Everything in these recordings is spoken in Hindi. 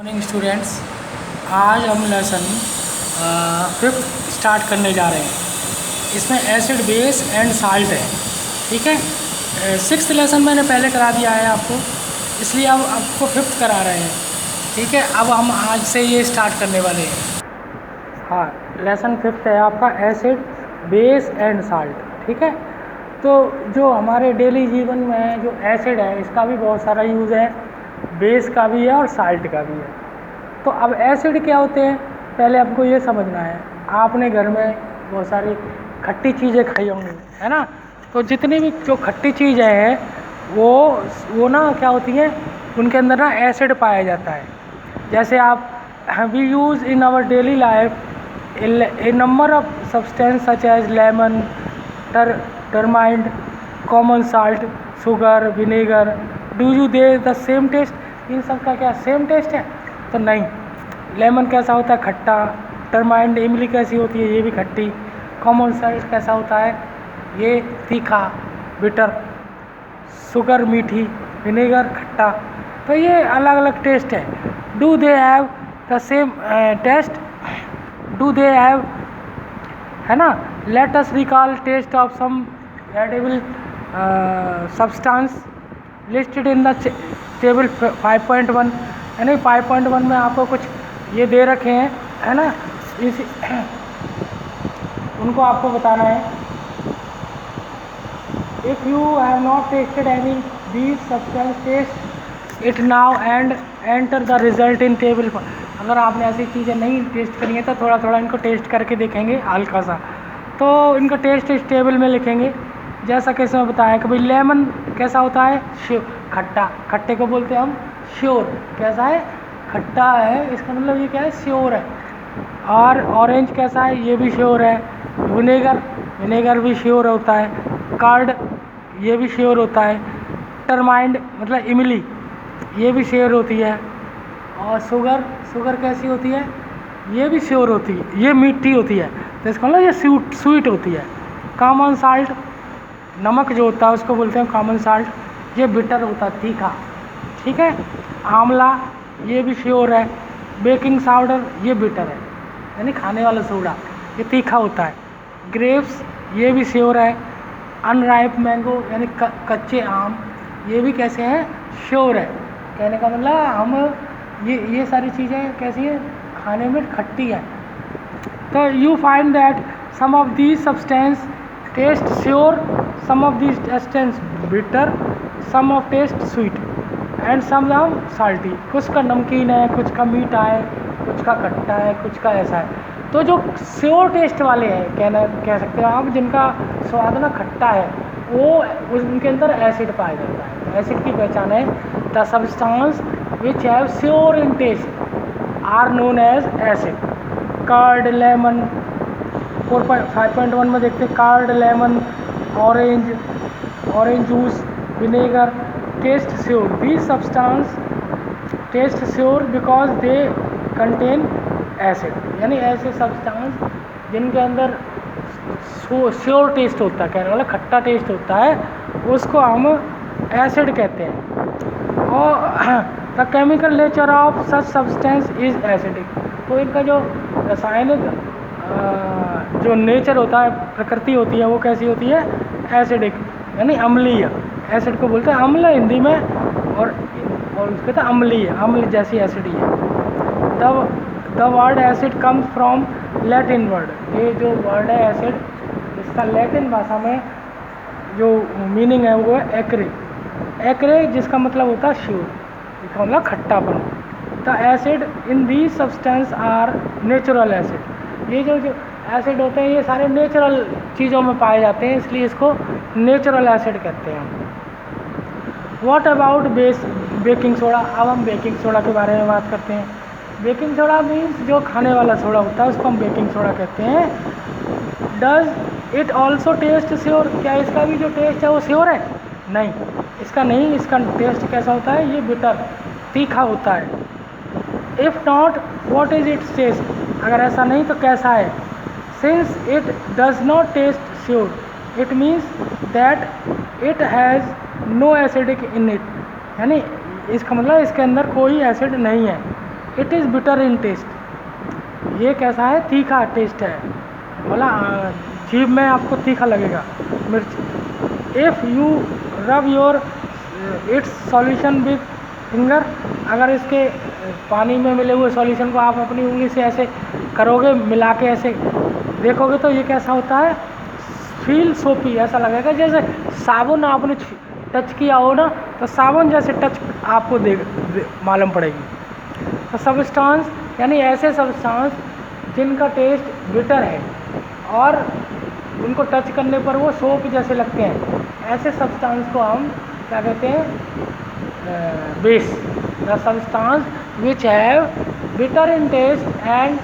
मॉर्निंग स्टूडेंट्स, आज हम लेसन फिफ्थ स्टार्ट करने जा रहे हैं। इसमें एसिड बेस एंड साल्ट है। ठीक है, सिक्स्थ लेसन मैंने पहले करा दिया है आपको, इसलिए अब आपको फिफ्थ करा रहे हैं। ठीक है, अब हम आज से ये स्टार्ट करने वाले हैं। हाँ, लेसन फिफ्थ है आपका एसिड बेस एंड साल्ट। ठीक है, तो जो हमारे डेली जीवन में जो एसिड है इसका भी बहुत सारा यूज़ है, बेस का भी है और साल्ट का भी है। तो अब एसिड क्या होते हैं पहले आपको ये समझना है। आपने घर में बहुत सारी खट्टी चीज़ें खाई होंगी, है ना। तो जितनी भी जो खट्टी चीज़ें हैं वो ना क्या होती हैं, उनके अंदर ना एसिड पाया जाता है। जैसे आप we use in our daily life a number of substance such as lemon, tamarind, common salt, sugar, vinegar. Do you they the same taste? इन सब का क्या सेम टेस्ट है? तो नहीं। लेमन कैसा होता है? खट्टा। टर्माइंड इमली कैसी होती है? ये भी खट्टी। कॉमन साल्ट कैसा होता है? ये तीखा, बिटर। शुगर मीठी, विनेगर खट्टा। तो ये अलग अलग टेस्ट है। Do they have the same taste? Do they have, है ना। Let us recall taste of some edible substance listed in the table 5.1। यानी 5.1 में आपको कुछ ये दे रखे हैं, है ना। इस उनको आपको बताना है। If you have not tasted any these substance, taste it now and enter the result in table. अगर आपने ऐसी चीज़ें नहीं टेस्ट करी हैं तो थोड़ा थोड़ा इनको टेस्ट करके देखेंगे हल्का सा, तो इनका टेस्ट इस टेबल में लिखेंगे। जैसा कि इसमें बताया कि भाई लेमन कैसा होता है? खट्टा। खट्टे को बोलते हैं हम श्योर। कैसा है? खट्टा है, इसका मतलब ये क्या है? श्योर है। और ऑरेंज कैसा है? ये भी श्योर है। विनेगर भी श्योर होता है। कर्ड ये भी श्योर होता है। टर्माइंड मतलब इमली, ये भी श्योर होती है। और शुगर कैसी होती है? ये भी श्योर होती है, ये मीठी होती है, तो इसका मतलब ये स्वीट होती है। कॉमन साल्ट, नमक जो होता है उसको बोलते हैं कॉमन साल्ट, ये बिटर होता है, तीखा। ठीक है। आंवला ये भी श्योर है। बेकिंग पाउडर ये बिटर है, यानी खाने वाला सोडा, ये तीखा होता है। ग्रेप्स ये भी श्योर है। अनराइप मैंगो यानी कच्चे आम, ये भी कैसे हैं? श्योर है। कहने का मतलब हम ये सारी चीज़ें कैसी हैं? खाने में खट्टी है। तो you find that some of these substance taste sour, some of these substance bitter, some of taste sweet and some of salty. कुछ का नमकीन है, कुछ का मीठा है, कुछ का खट्टा है, कुछ का ऐसा है। तो जो श्योर टेस्ट वाले हैं कह सकते हैं आप, जिनका स्वाद ना खट्टा है, वो उनके अंदर एसिड पाया जाता है। एसिड की पहचान है the substance which have sour in taste are known as acid. Curd, lemon 5.1 में देखते हैं। Curd, lemon, orange juice, vinegar taste sour. These substance taste sour because they contain acid. यानी ऐसे सब्सटेंस जिनके अंदर श्योर टेस्ट होता है, कहने वाला खट्टा टेस्ट होता है, उसको हम एसिड कहते हैं। और the chemical nature of such substance is acidic. तो इनका जो रासायनिक जो नेचर होता है, प्रकृति होती है, वो कैसी होती है? एसिडिक, यानी अम्लीय। एसिड को बोलते हैं अम्ल हिंदी में, और उसको कहते हैं अम्लीय, अम्ल जैसी एसिडी है। तब the word acid comes from Latin word. ये जो वर्ड है एसिड, इसका लैटिन भाषा में जो मीनिंग है वो है एक्रे। एक्रे जिसका मतलब होता है श्योर, इसका मतलब खट्टापन। The acid in these substance are natural acid. ये जो एसिड होते हैं ये सारे नेचुरल चीज़ों में पाए जाते हैं, इसलिए इसको नेचुरल एसिड कहते हैं। What about baking soda? अब हम बेकिंग सोडा के बारे में बात करते हैं। बेकिंग सोडा मीन्स जो खाने वाला सोडा होता है उसको हम बेकिंग सोडा कहते हैं। Does it also taste sour? क्या इसका भी जो टेस्ट है वो श्योर है? नहीं, इसका नहीं। इसका टेस्ट कैसा होता है? ये बिटर, तीखा होता है। If not what is its taste? अगर ऐसा नहीं तो कैसा है? Since it does not taste sour it means that it has no acidic in it. यानी इसका मतलब इसके अंदर कोई एसिड नहीं है। It is bitter in taste, ये कैसा है, तीखा टेस्ट है, बोला जीभ में आपको तीखा लगेगा मिर्च। If you rub your it's solution with finger, अगर इसके पानी में मिले हुए सॉल्यूशन को आप अपनी उंगली से ऐसे करोगे, मिला के ऐसे देखोगे तो ये कैसा होता है, फील सोपी, ऐसा लगेगा जैसे साबुन आपने टच किया हो ना, तो साबुन जैसे टच आपको मालूम पड़ेगी। तो सब्सटेंस यानी ऐसे सब्सटेंस जिनका टेस्ट बिटर है और उनको टच करने पर वो सोप जैसे लगते हैं, ऐसे सब्सटेंस को हम क्या कहते हैं, base. The substance which have bitter in taste and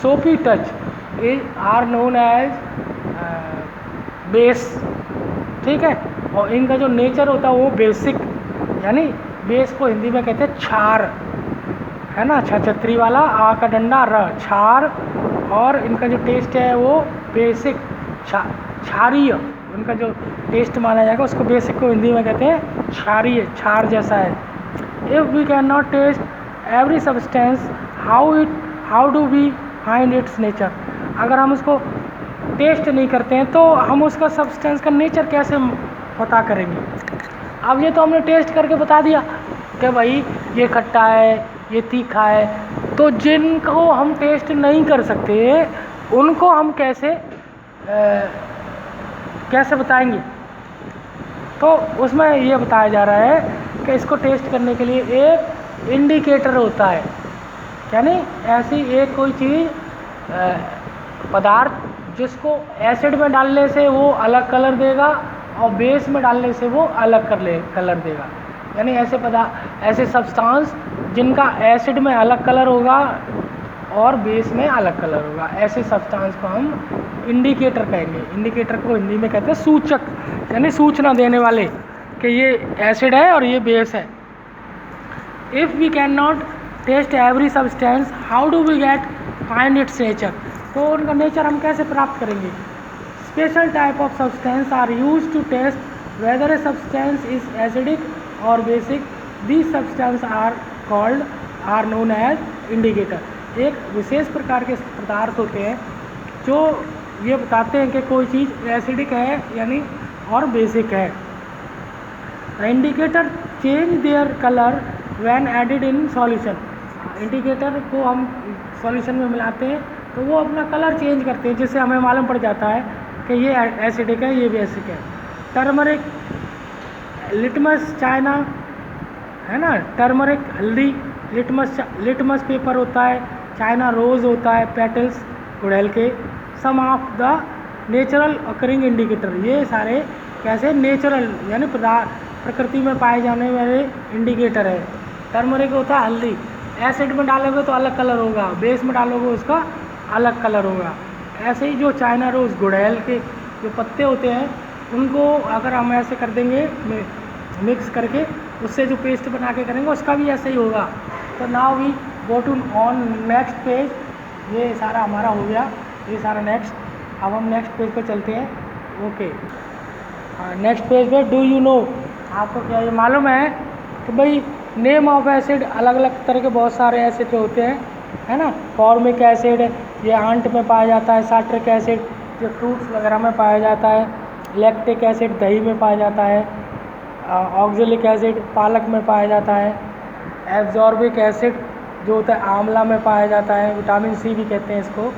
soapy touch are known as base, ठीक है। और इनका जो नेचर होता है वो बेसिक, यानी बेस को हिंदी में कहते हैं क्षार, है ना, छछत्री वाला आ का डंडा र, क्षार। और इनका जो टेस्ट है वो बेसिक क्षारीय, उनका जो टेस्ट माना जाएगा उसको बेसिक को हिंदी में कहते हैं क्षारीय, क्षार जैसा है। If we can not taste every substance how do we find its nature, अगर हम उसको टेस्ट नहीं करते हैं तो हम उसका सब्सटेंस का नेचर कैसे पता करेंगे। अब ये तो हमने टेस्ट करके बता दिया कि भाई ये खट्टा है, ये तीखा है, तो जिनको हम टेस्ट नहीं कर सकते उनको हम कैसे बताएंगे। तो उसमें ये बताया जा रहा है कि इसको टेस्ट करने के लिए एक इंडिकेटर होता है, यानी ऐसी एक कोई चीज़ पदार्थ जिसको एसिड में डालने से वो अलग कलर देगा और बेस में डालने से वो अलग कलर देगा, यानी ऐसे सब्सटेंस जिनका एसिड में अलग कलर होगा और बेस में अलग कलर होगा, ऐसे सब्सटेंस को हम इंडिकेटर कहेंगे। इंडिकेटर को हिंदी में कहते हैं सूचक, यानी सूचना देने वाले कि ये एसिड है और ये बेस है। If we can not taste every substance how do we find its nature, तो उनका नेचर हम कैसे प्राप्त करेंगे। Special type of substance are use to test whether a substance is acidic और basic, these substance are known as indicator. एक विशेष प्रकार के पदार्थ होते हैं जो ये बताते हैं कि कोई चीज़ एसिडिक है यानी और बेसिक है। Indicator change their colour when added in solution, indicator को हम सॉल्यूशन में मिलाते हैं तो वो अपना कलर चेंज करते हैं, जिससे हमें मालूम पड़ जाता है कि ये एसिडिक है, ये बेसिक है। टर्मरिक, लिटमस चाइना, है ना, टर्मरिक हल्दी, लिटमस पेपर होता है, चाइना रोज़ होता है, पेटल्स गुड़हल के। Some of the natural occurring indicator, ये सारे कैसे नेचुरल यानी प्रकृति में पाए जाने वाले इंडिकेटर है। टर्मरिक होता है हल्दी, एसिड में डालोगे तो अलग कलर होगा, बेस में डालोगे उसका अलग कलर होगा। ऐसे ही जो चाइना रोज़ गुड़हल के जो पत्ते होते हैं उनको अगर हम ऐसे कर देंगे मिक्स करके, उससे जो पेस्ट बना के करेंगे उसका भी ऐसे ही होगा। तो now we go to on next page, ये सारा हमारा हो गया, ये सारा नेक्स्ट। अब हम नेक्स्ट पेज पे चलते हैं। ओके, नेक्स्ट पेज पे डू यू नो, आपको क्या ये मालूम है कि भाई नेम ऑफ एसिड, अलग अलग तरह के बहुत सारे एसिड होते हैं, है ना। फॉर्मिक एसिड ये आंट में पाया जाता है, साइट्रिक एसिड जो फ्रूट्स वगैरह में पाया जाता है, लैक्टिक एसिड दही में पाया जाता है, ऑक्जेलिक एसिड पालक में पाया जाता है, एब्जॉर्बिक एसिड जो होता है आंवला में पाया जाता है, विटामिन सी भी कहते हैं इसको।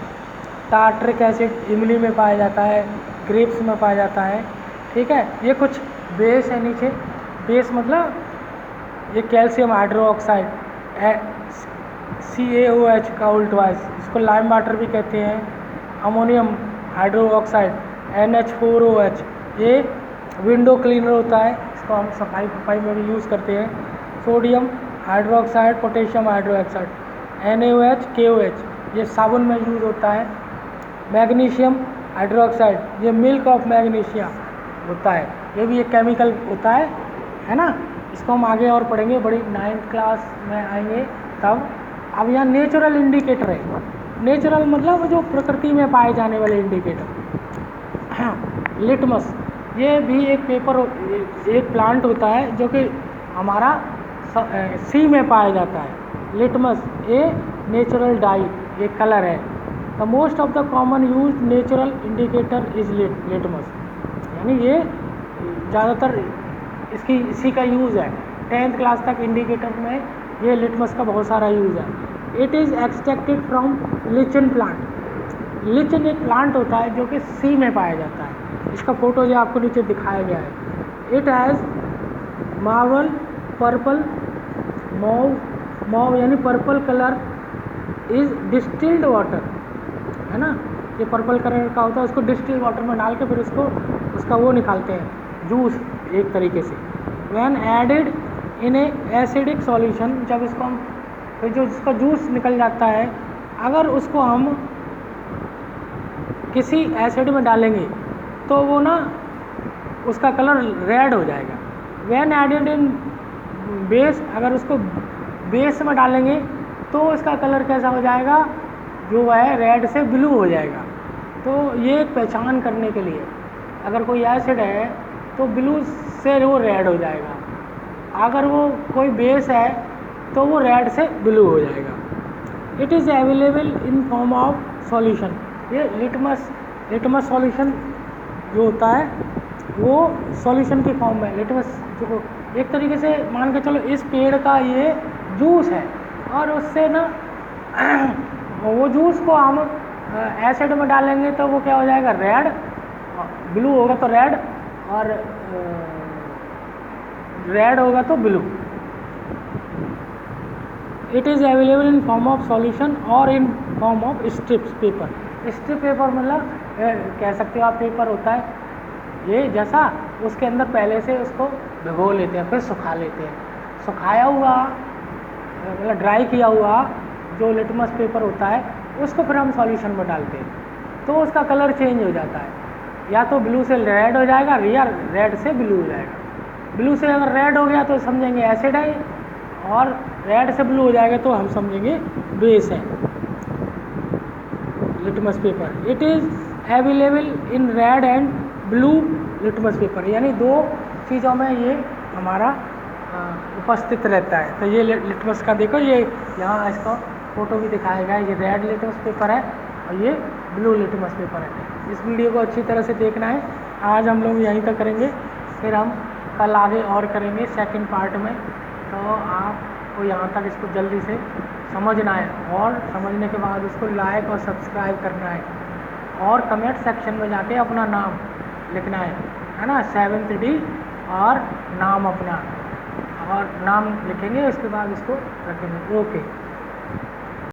टार्ट्रिक एसिड इमली में पाया जाता है, ग्रेप्स में पाया जाता है, ठीक है। ये कुछ बेस है नीचे, बेस मतलब ये कैल्शियम हाइड्रोक्साइड CaOH का उल्टवाइज, इसको लाइम वाटर भी कहते हैं। अमोनियम हाइड्रोक्साइड NH4OH, ये विंडो क्लीनर होता है, इसको हम सफाई में भी यूज़ करते हैं। Sodium hydroxide, potassium hydroxide NaOH KOH, ये साबुन में यूज़ होता है। मैग्नीशियम हाइड्रोक्साइड, ये मिल्क ऑफ मैग्नीशिया होता है, ये भी एक केमिकल होता है ना। इसको हम आगे और पढ़ेंगे, बड़ी 9th क्लास में आएंगे तब। अब यहाँ नेचुरल इंडिकेटर है, नेचुरल मतलब जो प्रकृति में पाए जाने वाले इंडिकेटर। हाँ, लिटमस, ये भी एक पेपर, एक प्लांट होता है जो कि हमारा सी में पाया जाता है, लिटमस ए नेचुरल डाई, ये कलर है। The most of the common use natural indicator is litmus, यानी ये ज़्यादातर इसी का यूज़ है। 10th क्लास तक इंडिकेटर में ये लिटमस का बहुत सारा यूज़ है। It is extracted from lichen plant. Lichen एक प्लांट होता है जो कि सी में पाया जाता है। इसका फोटो जो आपको नीचे दिखाया गया है। It has marvel purple mauve यानी purple colour is distilled water, है ना, ये पर्पल कलर का होता है, उसको डिस्टिल्ड वाटर में डाल के फिर उसका वो निकालते हैं जूस एक तरीके से। When added in a acidic solution, जब इसको हम फिर जो जिसका जूस निकल जाता है, अगर उसको हम किसी एसिड में डालेंगे तो वो ना उसका कलर रेड हो जाएगा। व्हेन एडेड इन बेस, अगर उसको बेस में डालेंगे तो इसका कलर कैसा हो जाएगा, जो है रेड से ब्लू हो जाएगा। तो ये पहचान करने के लिए अगर कोई एसिड है तो ब्लू से वो रेड हो जाएगा, अगर वो कोई बेस है तो वो रेड से ब्लू हो जाएगा। It is available in form of solution. ये लिटमस सॉल्यूशन जो होता है वो सॉल्यूशन की फॉर्म में, लिटमस जो एक तरीके से मान के चलो इस पेड़ का ये जूस है, और उससे ना वो जूस को हम एसिड में डालेंगे तो वो क्या हो जाएगा, रेड, ब्लू होगा तो रेड, और रेड होगा तो blue. It is available in form of solution और in form of strips paper. Strip paper मतलब कह सकते हो आप, पेपर होता है ये जैसा, उसके अंदर पहले से उसको भिगो लेते हैं, फिर सुखा लेते हैं। सुखाया हुआ मतलब ड्राई किया हुआ जो लिटमस पेपर होता है उसको फिर हम सॉल्यूशन में डालते हैं तो उसका कलर चेंज हो जाता है, या तो ब्लू से रेड हो जाएगा या रेड से ब्लू हो जाएगा। ब्लू से अगर रेड हो गया तो समझेंगे एसिड है, और रेड से ब्लू हो जाएगा तो हम समझेंगे बेस है litmus paper. It is available in red and blue litmus paper, यानी दो चीज़ों में ये हमारा उपस्थित रहता है। तो ये लिटमस का देखो, ये यहाँ इसका फ़ोटो भी दिखाया गया है, ये रेड लिटमस पेपर है और ये ब्लू लिटमस पेपर है। इस वीडियो को अच्छी तरह से देखना है। आज हम लोग यहीं तक करेंगे, फिर हम कल आगे और करेंगे सेकंड पार्ट में। तो आपको यहाँ तक इसको जल्दी से समझना है, और समझने के बाद उसको लाइक और सब्सक्राइब करना है, और कमेंट सेक्शन में जाके अपना नाम लिखना है ना, 7th D और नाम अपना, और नाम लिखेंगे, उसके बाद इसको रखेंगे। ओके।